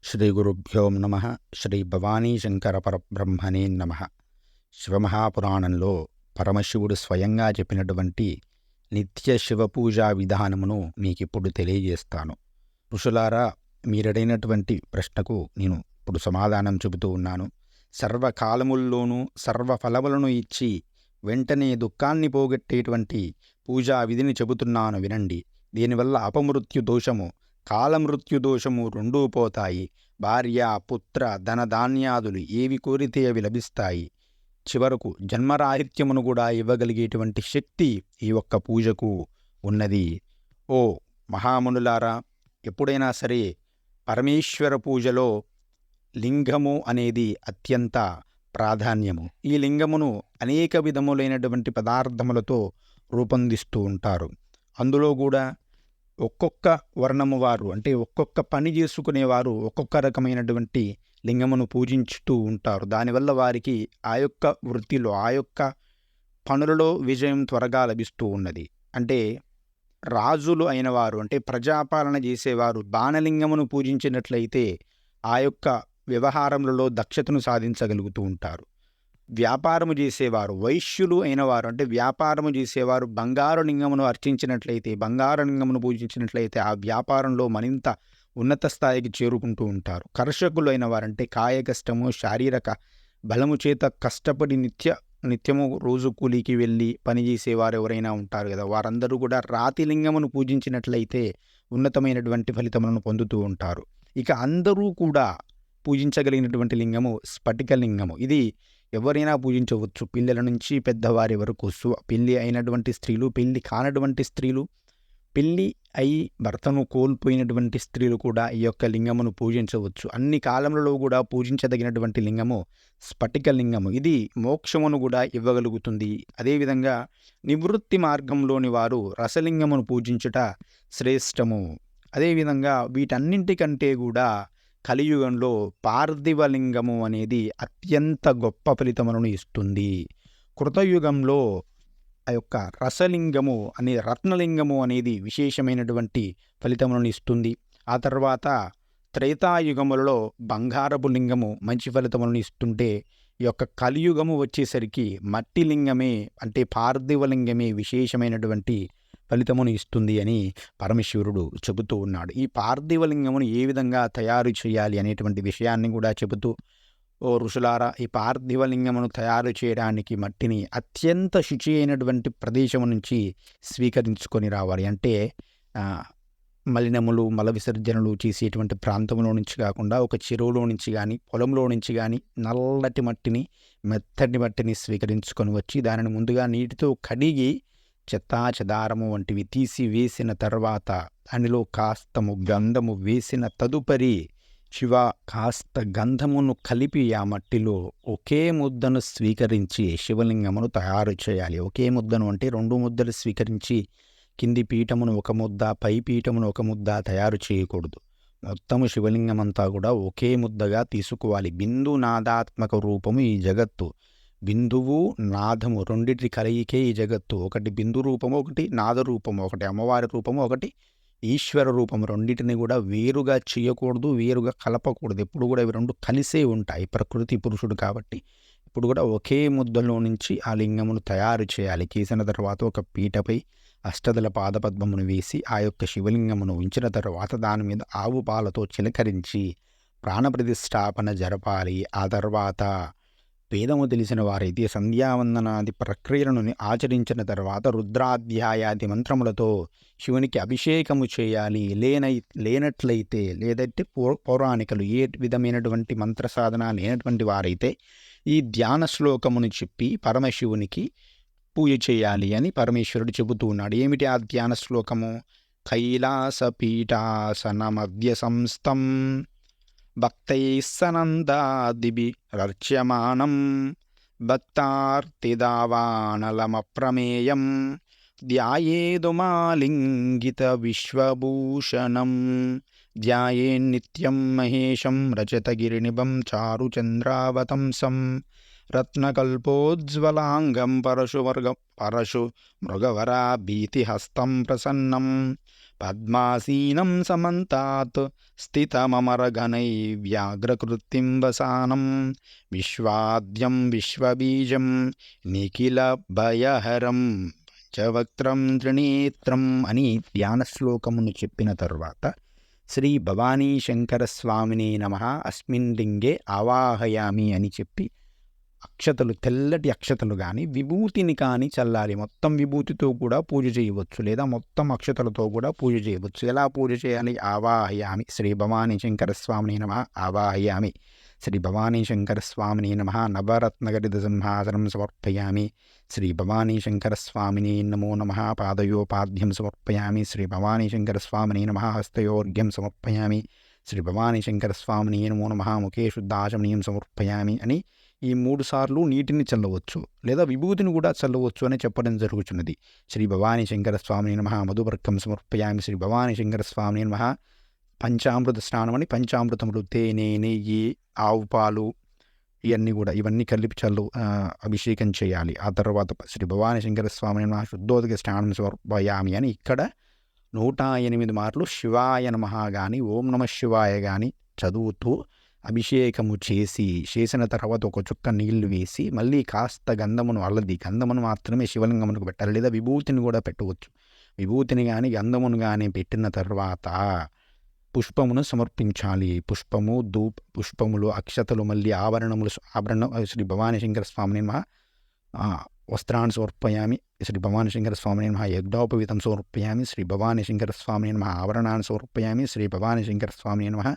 శ్రీ గురుభ్యో నమ. శ్రీ భవానీ శంకర పరబ్రహ్మణే నమ. శివమహాపురాణంలో పరమశివుడు స్వయంగా చెప్పినటువంటి నిత్య శివపూజా విధానమును మీకిప్పుడు తెలియజేస్తాను. ఋషులారా, మీరడిగినటువంటి ప్రశ్నకు నేను ఇప్పుడు సమాధానం చెబుతూ ఉన్నాను. సర్వకాలముల్లోనూ సర్వఫలములను ఇచ్చి వెంటనే దుఃఖాన్ని పోగొట్టేటువంటి పూజా విధిని చెబుతున్నాను వినండి. దీనివల్ల అపమృత్యు దోషము, కాలమృత్యు దోషము రెండూ పోతాయి. భార్య, పుత్ర, ధనధాన్యాదులు ఏవి కోరితే అవి లభిస్తాయి. చివరకు జన్మరాహిత్యమును కూడా ఇవ్వగలిగేటువంటి శక్తి ఈ ఒక్క పూజకు ఉన్నది. ఓ మహామునులారా, ఎప్పుడైనా సరే పరమేశ్వర పూజలో లింగము అనేది అత్యంత ప్రాధాన్యము. ఈ లింగమును అనేక విధములైనటువంటి పదార్థములతో రూపొందిస్తూ ఉంటారు. అందులో కూడా ఒక్కొక్క వర్ణము వారు, అంటే ఒక్కొక్క పని చేసుకునేవారు ఒక్కొక్క రకమైనటువంటి లింగమును పూజించుతూ ఉంటారు. దానివల్ల వారికి ఆ యొక్క వృత్తిలో, ఆ యొక్క పనులలో విజయం త్వరగా లభిస్తూ ఉన్నది. అంటే రాజులు అయినవారు, అంటే ప్రజాపాలన చేసేవారు బాణలింగమును పూజించినట్లయితే ఆ యొక్క వ్యవహారములలో దక్షతను సాధించగలుగుతూ ఉంటారు. వ్యాపారము చేసేవారు, వైశ్యులు అయినవారు, అంటే వ్యాపారము చేసేవారు బంగారు లింగమును అర్చించినట్లయితే, బంగారు లింగమును పూజించినట్లయితే ఆ వ్యాపారంలో మరింత ఉన్నత స్థాయికి చేరుకుంటూ ఉంటారు. కర్షకులు అయినవారు, అంటే కాయ కష్టము, శారీరక బలము చేత కష్టపడి నిత్యము రోజు కూలీకి వెళ్ళి పనిచేసేవారు ఎవరైనా ఉంటారు కదా, వారందరూ కూడా రాతి లింగమును పూజించినట్లయితే ఉన్నతమైనటువంటి ఫలితములను పొందుతూ ఉంటారు. ఇక అందరూ కూడా పూజించగలిగినటువంటి లింగము స్ఫటిక లింగము. ఇది ఎవరైనా పూజించవచ్చు, పిల్లల నుంచి పెద్దవారి వరకు. పెళ్ళి అయినటువంటి స్త్రీలు, పెళ్ళి కానటువంటి స్త్రీలు, పెళ్ళి అయి భర్తను కోల్పోయినటువంటి స్త్రీలు కూడా ఈ యొక్క లింగమును పూజించవచ్చు. అన్ని కాలములలో కూడా పూజించదగినటువంటి లింగము స్ఫటిక లింగము. ఇది మోక్షమును కూడా ఇవ్వగలుగుతుంది. అదేవిధంగా నివృత్తి మార్గంలోని వారు రసలింగమును పూజించుట శ్రేష్టము. అదేవిధంగా వీటన్నింటికంటే కూడా కలియుగంలో పార్థివలింగము అనేది అత్యంత గొప్ప ఫలితములను ఇస్తుంది. కృతయుగంలో ఆ యొక్క రసలింగము అనే రత్నలింగము అనేది విశేషమైనటువంటి ఫలితములను ఇస్తుంది. ఆ తర్వాత త్రేతాయుగములలో బంగారపు లింగము మంచి ఫలితములను ఇస్తుంటే, ఈ యొక్క కలియుగము వచ్చేసరికి మట్టి లింగమే, అంటే పార్థివలింగమే విశేషమైనటువంటి ఫలితమును ఇస్తుంది అని పరమేశ్వరుడు చెబుతూ ఉన్నాడు. ఈ పార్థివలింగమును ఏ విధంగా తయారు చేయాలి అనేటువంటి విషయాన్ని కూడా చెబుతూ, ఓ ఋషులారా, ఈ పార్థివలింగమును తయారు చేయడానికి మట్టిని అత్యంత శుచి అయినటువంటి ప్రదేశం నుంచి స్వీకరించుకొని రావాలి. అంటే మలినములు, మల విసర్జనలు చేసేటువంటి ప్రాంతంలో నుంచి కాకుండా ఒక చెరువులో నుంచి కానీ, పొలంలో నుంచి కానీ నల్లటి మట్టిని, మెత్తటి మట్టిని స్వీకరించుకొని వచ్చి దానిని ముందుగా నీటితో కడిగి చెత్తాచెదారము వంటివి తీసి వేసిన తర్వాత దానిలో కాస్తము గంధము వేసిన తదుపరి కాస్త గంధమును కలిపి ఆ మట్టిలో ఒకే ముద్దను స్వీకరించి శివలింగమును తయారు చేయాలి. ఒకే ముద్దను అంటే 2 ముద్దలు స్వీకరించి కింది పీఠమును ఒక ముద్ద, పై పీఠమును ఒక ముద్ద తయారు చేయకూడదు. మొత్తము శివలింగమంతా కూడా ఒకే ముద్దగా తీసుకోవాలి. బిందు నాదాత్మక రూపము ఈ జగత్తు. బిందువు, నాదము రెండిటి కలయికే ఈ జగత్తు. ఒకటి బిందు రూపము, ఒకటి నాద రూపము, ఒకటి అమ్మవారి రూపము, ఒకటి ఈశ్వర రూపము. రెండింటిని కూడా వేరుగా చేయకూడదు, వేరుగా కలపకూడదు. ఎప్పుడు కూడా ఇవి రెండు కలిసే ఉంటాయి. ప్రకృతి పురుషుడు కాబట్టి ఇప్పుడు కూడా ఒకే ముద్దలో నుంచి ఆ లింగమును తయారు చేయాలి. చేసిన తర్వాత ఒక పీటపై అష్టదళ పాదపద్మమును వేసి ఆ యొక్క శివలింగమును ఉంచిన తర్వాత దాని మీద ఆవు పాలతో చిలకరించి ప్రాణప్రతిష్ఠాపన జరపాలి. ఆ తర్వాత వేదము తెలిసిన వారైతే సంధ్యావందనాది ప్రక్రియలను ఆచరించిన తర్వాత రుద్రాధ్యాయాది మంత్రములతో శివునికి అభిషేకము చేయాలి. లేనట్లయితే, లేదంటే పౌరాణికలు ఏ విధమైనటువంటి మంత్ర సాధన లేనటువంటి వారైతే ఈ ధ్యాన శ్లోకమును చెప్పి పరమశివునికి పూజ చేయాలి అని పరమేశ్వరుడు చెబుతూ ఉన్నాడు. ఏమిటి ఆ ధ్యాన శ్లోకము? కైలాస పీఠాసనమద్య సంస్థం భక్తైస్సనందాదిభిరర్చ్యమానం భక్తార్తిదావానలమప్రమేయం ధ్యాయేదుమాలింగిత విశ్వభూషణం ధ్యాయేన్నిత్యం మహేశం రజతగిరినిభం చారుచంద్రావతంసం రత్నకల్పోజ్వలాంగం పరశు మృగవరా భీతిహస్తం ప్రసన్నం పద్మాసీనం సమంతాత్ స్థితమమరగణై వ్యాఘ్రకృత్తిం వసానం విశ్వాద్యం విశ్వబీజం నిఖిల భయహరం పంచవక్త్రం త్రినేత్రం అని ధ్యాన శ్లోకమును చెప్పిన తరువాత శ్రీ భవానీ శంకర స్వామినే నమః అస్మిన్ లింగే ఆవాహయామి అని చెప్పి అక్షతలు, తెల్లటి అక్షతలు కానీ విభూతిని కానీ చల్లాలి. మొత్తం విభూతితో కూడా పూజ చేయవచ్చు, లేదా మొత్తం అక్షతలతో కూడా పూజ చేయవచ్చు. ఎలా పూజ చేయాలి? ఆవాహయామి శ్రీ భవానీ శంకర స్వామిని నమః ఆవాహయామి శ్రీ భవానీ శంకర స్వామిని నమః నవరత్నగరిత సింహాసనం సమర్పయామి శ్రీ భవానీ శంకర స్వామిని నమో నమః పాదయోపాద్యం సమర్పయామి శ్రీ భవానీ శంకర స్వామిని నమః హస్తయోర్ఘ్యం సమర్పయామి శ్రీ భవానీ శంకర స్వామిని నమో నమః ముఖే శుద్ధాచమనీయం సమర్పయామి అని ఈ 3 సార్లు నీటిని చల్లవచ్చు, లేదా విభూతిని కూడా చల్లవచ్చు అని చెప్పడం జరుగుతున్నది. శ్రీ భవానీ శంకర స్వామిని నమః మధుపర్కం సమర్పయామి శ్రీ భవానీ శంకర స్వామిని నమః పంచామృత స్నానం అని పంచామృతములు, తేనె, నెయ్యి, ఆవు పాలు ఇవన్నీ కలిపి అభిషేకం చేయాలి. ఆ తర్వాత శ్రీ భవానీ శంకర స్వామిని నమః శుద్ధోదక స్నానం సమర్పయామి అని ఇక్కడ 108 మార్లు శివాయ నమః కానీ ఓం నమ శివాయ కానీ చదువుతూ అభిషేకము చేసిన తర్వాత ఒక చుక్క నీళ్లు వేసి మళ్ళీ కాస్త గంధమును మాత్రమే శివలింగమునకు పెట్టాలి, లేదా విభూతిని కూడా పెట్టవచ్చు. విభూతిని కానీ గంధమును కానీ పెట్టిన తర్వాత పుష్పమును సమర్పించాలి. పుష్పములు, అక్షతలు, మళ్ళీ ఆభరణం శ్రీ భవానీ శంకర స్వామిని నమః వస్త్రాన్ని సమర్పయామి శ్రీ భవానీ శంకర స్వామిని నమః యజ్ఞోపవీతం సమర్పయామి శ్రీ భవానీ శంకర స్వామిని నమః ఆభరణాన్ని సమర్పయామి శ్రీ భవానీ శంకర స్వామిని నమః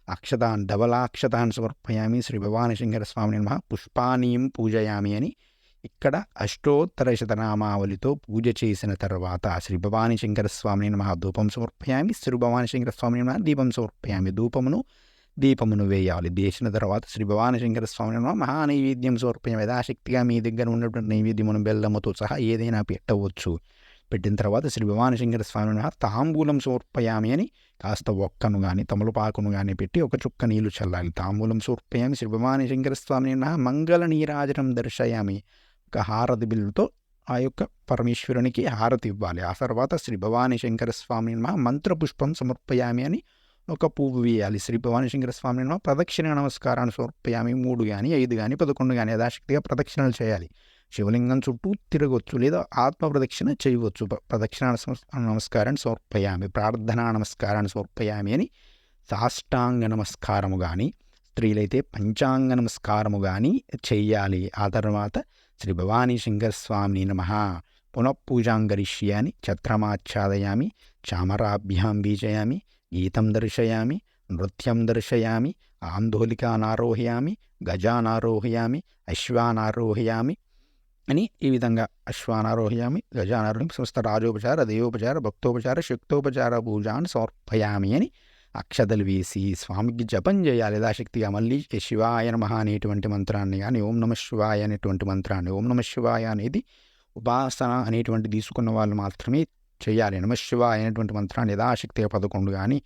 అక్షతాన్ ధవలాక్షతాన్ సమర్పయామి శ్రీ భవానీ శంకర స్వామిని నమః పుష్పానీం పూజయామి అని ఇక్కడ అష్టోత్తర శతనామావళితో పూజ చేసిన తర్వాత శ్రీ భవానీ శంకర స్వామిని నమః ధూపం సమర్పయామి శ్రీ భవానీ శంకర స్వామిని నమః దీపం సమర్పయామి. దీపమును వేయాలి. వేసిన తర్వాత శ్రీ భవానీ శంకర స్వామిని నమః మహానైవేద్యం సమర్పయామి. యథాశక్తిగా మీ దగ్గర ఉన్నటువంటి నైవేద్యమును బెల్లముతో సహా ఏదైనా పెట్టవచ్చు. పెట్టిన తర్వాత శ్రీ భవానీ శంకర స్వామిని నమః తాంబూలం సమర్పయామి అని కాస్త ఒక్కను కానీ తమలపాకును కానీ పెట్టి ఒక చుక్క నీళ్లు చల్లాలి. తాంబూలం సమర్పయామి శ్రీ భవానీ శంకర స్వామిని నమః మంగళ నీరాజనం దర్శయామి. ఒక హారతి బిల్లుతో ఆ యొక్క పరమేశ్వరునికి హారతి ఇవ్వాలి. ఆ తర్వాత శ్రీ భవానీ శంకర స్వామిని నమః మంత్రపుష్పం సమర్పయామి అని ఒక పువ్వు వేయాలి. శ్రీ భవానీ శంకర స్వామిని నమః ప్రదక్షిణ నమస్కారాన్ని సమర్పయామి. 3 కానీ 5 కానీ 11 కానీ యథాశక్తిగా ప్రదక్షిణలు చేయాలి. శివలింగం చుట్టూ తిరగవచ్చు, లేదా ఆత్మ ప్రదక్షిణ చేయవచ్చు. ప్రదక్షిణ నమస్కారాన్ని సమర్పయామి, ప్రార్థనా నమస్కారాన్ని సమర్పయామి అని సాష్టాంగ నమస్కారము కానీ, స్త్రీలైతే పంచాంగ నమస్కారము కానీ చెయ్యాలి. ఆ తర్వాత శ్రీ భవానీ శంకర స్వామిని నమః పునఃపూజాంగరిష్యామి ఛత్రమాచ్ఛాదయామి చామరాభ్యాం బీజయామి గీతం దర్శయామి నృత్యం దర్శయామి ఆందోళికానారోహయామి గజానారోహయామి అశ్వానారోహయామి అని ఈ విధంగా అశ్వానారోహయామి గజానారోహయామి సమస్త రాజోపచార దేవోపచార భక్తోపచార శక్తోపచార పూజాన్ని సమర్పయామి అని అక్షతలు వేసి స్వామికి జపం చేయాలి యథాశక్తిగా. మళ్ళీ శివాయ నమః అనేటువంటి మంత్రాన్ని కానీ ఓం నమ శివాయ అనేటువంటి మంత్రాన్ని, ఓం నమ శివాయ అనేది ఉపాసన అనేటువంటి తీసుకున్న వాళ్ళు మాత్రమే చేయాలి. నమ శివాయ అనేటువంటి మంత్రాన్ని యథాశక్తిగా 11 కానీ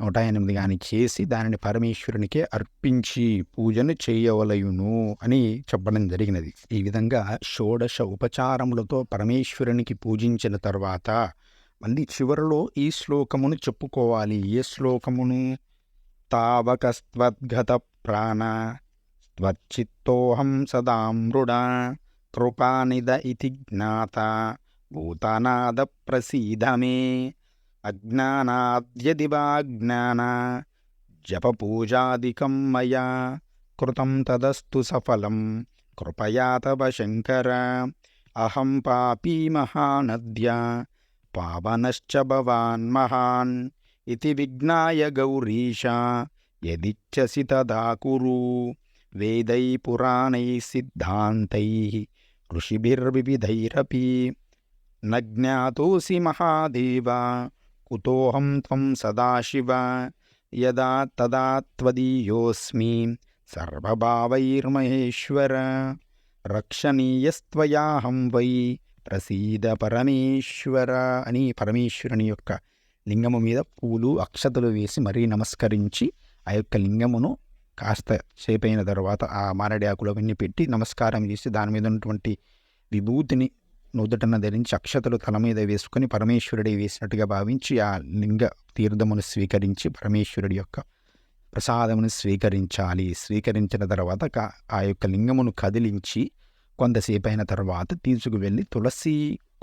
108 కానీ చేసి దానిని పరమేశ్వరునికే అర్పించి పూజను చేయవలయును అని చెప్పడం జరిగినది. ఈ విధంగా షోడశ ఉపచారములతో పరమేశ్వరునికి పూజించిన తర్వాత మళ్ళీ చివరిలో ఈ శ్లోకమును చెప్పుకోవాలి. ఏ శ్లోకమును? తావకస్త్వద్గత ప్రాణ త్వచ్చిత్తోహం సదామృడ కృపానిద ఇతి జ్ఞాత భూతానాద ప్రసీద మే అజ్ఞానాద్యది వాజ్ఞాన జపపూజాదికం మయా కృతం తదస్తు సఫలం కృపయా తవ శంకర అహం పాపీ మహానద్య పావనశ్చ భవాన్ మహాన్ ఇతి విజ్ఞాయ గౌరీశ యదిచ్ఛసి తదా కురు వేదై పురాణై సిద్ధాంతై ఋషిభిర్వివిధైరపి న జ్ఞాతోసి మహాదేవ కుతోహం త్వం సదాశివ యదా తదా త్వదీయోస్మి సర్వభావైర్మహేశ్వర రక్షణీయస్త్వయాహం వై ప్రసీద పరమేశ్వర అని పరమేశ్వరుని యొక్క లింగము మీద పూలు అక్షతలు వేసి మరీ నమస్కరించి ఆ యొక్క లింగమును కాస్త సేపైన తర్వాత ఆ మారడి ఆకులు అవన్నీ పెట్టి నమస్కారం చేసి దాని మీద ఉన్నటువంటి విభూతిని నుదుటన ధరించి అక్షతలు తల మీద వేసుకుని పరమేశ్వరుడే వేసినట్టుగా భావించి ఆ లింగ తీర్థమును స్వీకరించి పరమేశ్వరుడి యొక్క ప్రసాదమును స్వీకరించాలి. స్వీకరించిన తర్వాత ఆ యొక్క లింగమును కదిలించి కొంతసేపు అయిన తర్వాత తీసుకువెళ్ళి తులసి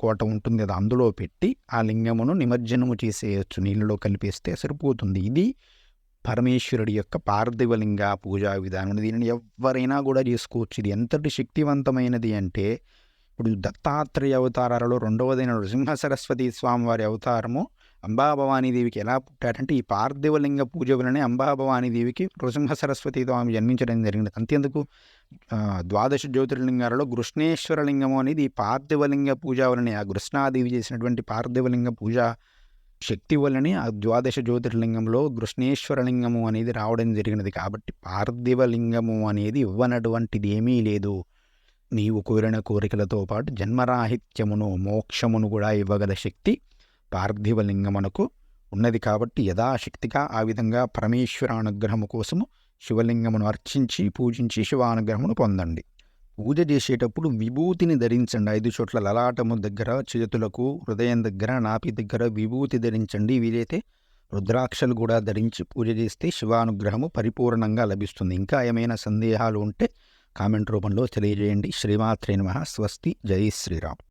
కోట ఉంటుంది కదా, అందులో పెట్టి ఆ లింగమును నిమజ్జనము చేసేయచ్చు. నీళ్ళలో కలిపేస్తే సరిపోతుంది. ఇది పరమేశ్వరుడి యొక్క పార్థివలింగ పూజా విధానం. దీనిని ఎవరైనా కూడా చేసుకోవచ్చు. ఇది ఎంతటి శక్తివంతమైనది అంటే, ఇప్పుడు దత్తాత్రేయ అవతారాలలో రెండవదైన నృసింహ సరస్వతి స్వామివారి అవతారము అంబాభవానీదేవికి ఎలా పుట్టాడంటే, ఈ పార్థివలింగ పూజ వలనే అంబాభవానీదేవికి నృసింహ సరస్వతి స్వామి జన్మించడం జరిగింది. అంతేందుకు ద్వాదశ జ్యోతిర్లింగాలలో కృష్ణేశ్వరలింగము అనేది ఈ పార్థివలింగ పూజ వలనే, ఆ కృష్ణాదేవి చేసినటువంటి పార్థివలింగ పూజ శక్తి వల్లనే ఆ ద్వాదశ జ్యోతిర్లింగంలో కృష్ణేశ్వరలింగము అనేది రావడం జరిగినది. కాబట్టి పార్థివలింగము అనేది ఇవ్వనటువంటిది ఏమీ లేదు. నీవు కోరిన కోరికలతో పాటు జన్మరాహిత్యమును మోక్షమును కూడా ఇవ్వగల శక్తి పార్థివలింగమునకు ఉన్నది. కాబట్టి యథాశక్తిగా ఆ విధంగా పరమేశ్వర అనుగ్రహము కోసము శివలింగమును అర్చించి పూజించి శివానుగ్రహమును పొందండి. పూజ చేసేటప్పుడు విభూతిని ధరించండి. 5 చోట్ల లలాటము దగ్గర, చేతులకు, హృదయం దగ్గర, నాభి దగ్గర విభూతి ధరించండి. వీలైతే రుద్రాక్షలు కూడా ధరించి పూజ చేస్తే శివానుగ్రహము పరిపూర్ణంగా లభిస్తుంది. ఇంకా ఏమైనా సందేహాలు ఉంటే కామెంట్ రూపంలో తెలియజేయండి. శ్రీమాత్రే నమః. స్వస్తి. జై శ్రీరామ్.